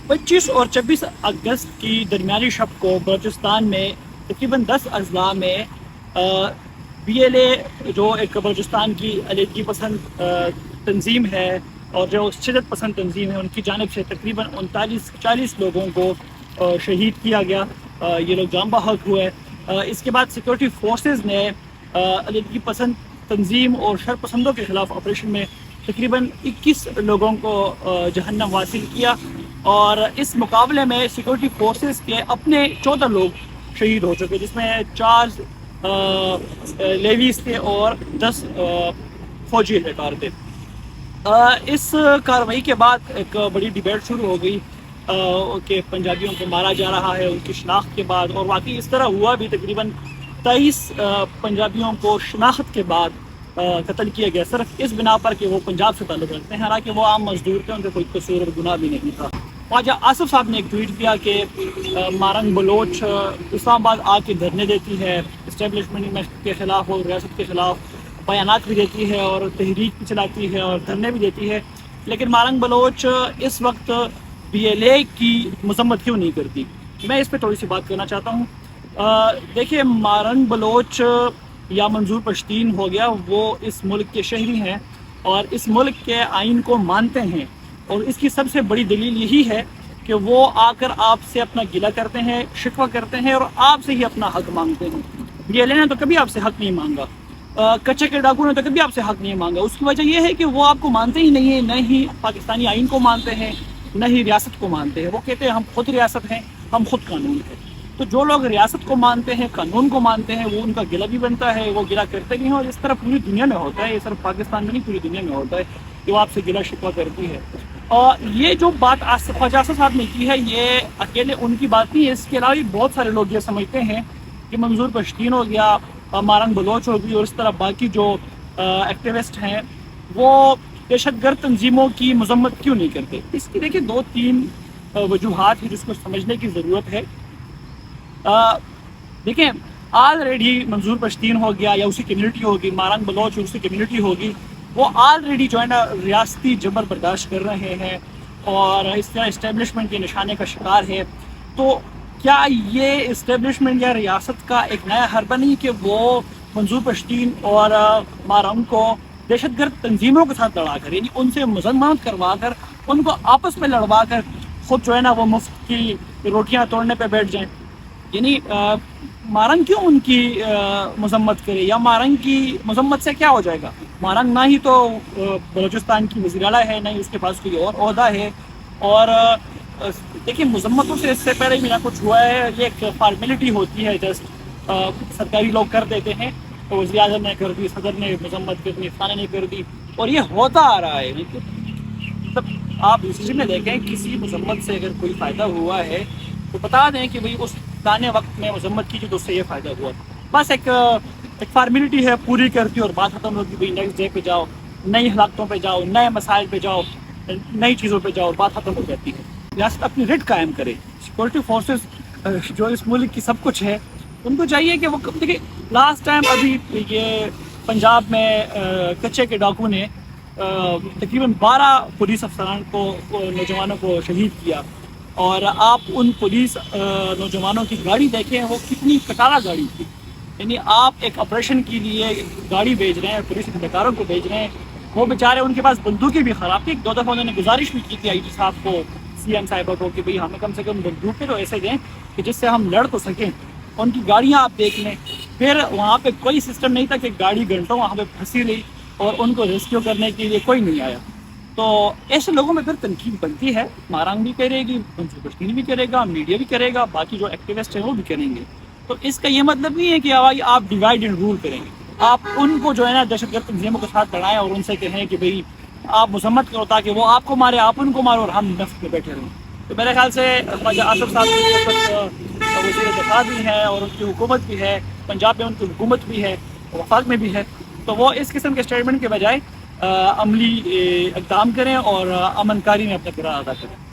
25 اور 26 اگست کی درمیانی شب کو بلوچستان میں تقریباً 10 اضلاع میں بی ایل اے جو ایک بلوچستان کی علیحدگی پسند تنظیم ہے اور جو شدت پسند تنظیم ہے، ان کی جانب سے تقریباً 39-40 لوگوں کو شہید کیا گیا۔ یہ لوگ جاں بحق ہوئے۔ اس کے بعد سیکورٹی فورسز نے علیحدگی پسند تنظیم اور شر پسندوں کے خلاف آپریشن میں تقریباً 21 لوگوں کو جہنم واصل کیا، اور اس مقابلے میں سیکورٹی فورسز کے اپنے 14 لوگ شہید ہو چکے، جس میں 4 لیویز تھے اور 10 فوجی اہلکار تھے۔ اس کارروائی کے بعد ایک بڑی ڈیبیٹ شروع ہو گئی کہ پنجابیوں کو مارا جا رہا ہے ان کی شناخت کے بعد، اور واقعی اس طرح ہوا بھی۔ تقریباً 23 پنجابیوں کو شناخت کے بعد قتل کیا گیا، صرف اس بنا پر کہ وہ پنجاب سے تعلق رکھتے ہیں، حالانکہ وہ عام مزدور تھے، ان کا کوئی قصور اور گناہ بھی نہیں تھا۔ خواجہ آصف صاحب نے ایک ٹویٹ کیا کہ مارنگ بلوچ اسلام آباد آ کے دھرنے دیتی ہے، اسٹیبلشمنٹ کے خلاف اور ریاست کے خلاف بیانات بھی دیتی ہے اور تحریک بھی چلاتی ہے اور دھرنے بھی دیتی ہے، لیکن مارنگ بلوچ اس وقت بی ایل اے کی مذمت کیوں نہیں کرتی؟ میں اس پہ تھوڑی سی بات کرنا چاہتا ہوں۔ دیکھیے، مارنگ بلوچ یا منظور پشتین ہو گیا، وہ اس ملک کے شہری ہیں اور اس ملک کے آئین کو مانتے ہیں، اور اس کی سب سے بڑی دلیل یہی ہے کہ وہ آ کر آپ سے اپنا گلہ کرتے ہیں، شکوہ کرتے ہیں اور آپ سے ہی اپنا حق مانگتے ہیں۔ بی ایل اے نے تو کبھی آپ سے حق نہیں مانگا، کچے کے ڈاکو نے تو کبھی آپ سے حق نہیں مانگا۔ اس کی وجہ یہ ہے کہ وہ آپ کو مانتے ہی نہیں ہیں، نہ ہی پاکستانی آئین کو مانتے ہیں، نہ ہی ریاست کو مانتے ہیں۔ وہ کہتے ہیں ہم خود ریاست ہیں، ہم خود قانون ہیں۔ تو جو لوگ ریاست کو مانتے ہیں، قانون کو مانتے ہیں، وہ ان کا گلہ بھی بنتا ہے، وہ گلہ کرتے بھی ہیں، اور اس طرح پوری دنیا میں ہوتا ہے۔ یہ صرف پاکستان میں نہیں، پوری دنیا میں ہوتا ہے کہ وہ آپ سے گلہ شکوہ کرتی ہے۔ اور یہ جو بات خواجہ آصف صاحب نے کی ہے، یہ اکیلے ان کی بات نہیں ہے، اس کے علاوہ بھی بہت سارے لوگ یہ سمجھتے ہیں کہ منظور پشتین ہو گیا، مارنگ بلوچ ہوگی، اور اس طرح باقی جو ایکٹیوسٹ ہیں وہ دہشت گرد تنظیموں کی مذمت کیوں نہیں کرتے۔ اس کی دیکھیں 2-3 وجوہات ہیں جس کو سمجھنے کی ضرورت ہے۔ دیکھیں، آلریڈی منظور پشتین ہو گیا یا اسی کمیونٹی ہوگی، مارنگ بلوچ اسی کمیونٹی ہوگی، وہ آلریڈی جو ہے نا ریاستی جبر برداشت کر رہے ہیں اور اس طرح اسٹیبلشمنٹ کے نشانے کا شکار ہے۔ تو کیا یہ اسٹیبلشمنٹ یا ریاست کا ایک نیا حربہ نہیں کہ وہ منظور پشتین اور مارنگ کو دہشت گرد تنظیموں کے ساتھ لڑا کر، یعنی ان سے مذمت کروا کر، ان کو آپس میں لڑوا کر خود جو ہے نا وہ مفت کی روٹیاں توڑنے پہ بیٹھ جائیں؟ یعنی مارنگ کیوں ان کی مذمت کرے، یا مارنگ کی مذمت سے کیا ہو جائے گا؟ مارنگ نہ ہی تو بلوچستان کی وزیر اعلیٰ ہے، نہ ہی اس کے پاس کوئی اور عہدہ ہے، اور دیکھیں مذمتوں سے اس سے پہلے بھی نہ کچھ ہوا ہے، یہ ایک فارمیلٹی ہوتی ہے، جسٹ سرکاری لوگ کر دیتے ہیں، تو وزیر اعظم نے کر دی، صدر نے مذمت کر دی، خانہ نے کر دی، اور یہ ہوتا آ رہا ہے۔ مطلب آپ ہسٹری میں دیکھیں، کسی مذمت سے اگر کوئی فائدہ ہوا ہے تو بتا دیں کہ بھئی اس دانے وقت میں مذمت کی تو اس سے یہ فائدہ ہوا۔ بس ایک فارمیلٹی ہے، پوری کرتی اور بات ختم ہوگی، بھئی نیکسٹ ڈے پہ جاؤ، نئی ہلاکتوں پہ جاؤ، نئے مسائل پہ جاؤ، نئی چیزوں پہ جاؤ، بات ختم ہو جاتی ہے۔ ریاست اپنی رٹ قائم کرے۔ سیکورٹی فورسز جو اس ملک کی سب کچھ ہے، ان کو چاہیے کہ وہ دیکھیں، لاسٹ ٹائم ابھی یہ پنجاب میں کچے کے ڈاکو نے تقریباً 12 پولیس افسران کو، نوجوانوں کو شہید کیا، اور آپ ان پولیس نوجوانوں کی گاڑی دیکھیں، وہ کتنی کٹارا گاڑی تھی۔ یعنی آپ ایک آپریشن کے لیے گاڑی بھیج رہے ہیں، پولیس اہلکاروں کو بھیج رہے ہیں، وہ بیچارے ان کے پاس بندوقیں بھی خراب تھی۔ 2 دفعہ انہوں نے گزارش بھی کی تھی آئی جی صاحب کو، سی ایم صاحبہ کو، کہ بھئی ہمیں کم سے کم بندوقیں تو ایسے دیں کہ جس سے ہم لڑ تو سکیں۔ ان کی گاڑیاں آپ دیکھ لیں، پھر وہاں پہ کوئی سسٹم نہیں تھا کہ گاڑی گھنٹوں وہاں پہ پھنسی رہی اور ان کو ریسکیو کرنے کے لیے کوئی نہیں آیا۔ تو ایسے لوگوں میں پھر تنقید بنتی ہے، مارنگ بھی کرے گی، منظور پشتین بھی کرے گا، میڈیا بھی کرے گا، باقی جو ایکٹیوسٹ ہیں وہ بھی کریں گے۔ تو اس کا یہ مطلب نہیں ہے کہ آپ ڈیوائڈ اینڈ رول کریں گے، آپ ان کو جو ہے نا دہشت گرد تنظیموں کے ساتھ لڑائیں اور ان سے کہیں کہ بھئی آپ مذمت کرو تاکہ وہ آپ کو مارے، آپ ان کو مارو، اور ہم نفت میں بیٹھے رہیں۔ تو میرے خیال سے خواجہ آصف صاحب وزیر دفاع بھی ہیں اور ان کی حکومت بھی ہے، پنجاب میں ان کی حکومت بھی ہے، وفاق میں بھی ہے، تو وہ اس قسم کے اسٹیٹمنٹ کے بجائے عملی اقدام کریں اور امن کاری میں اپنا کردار ادا کریں۔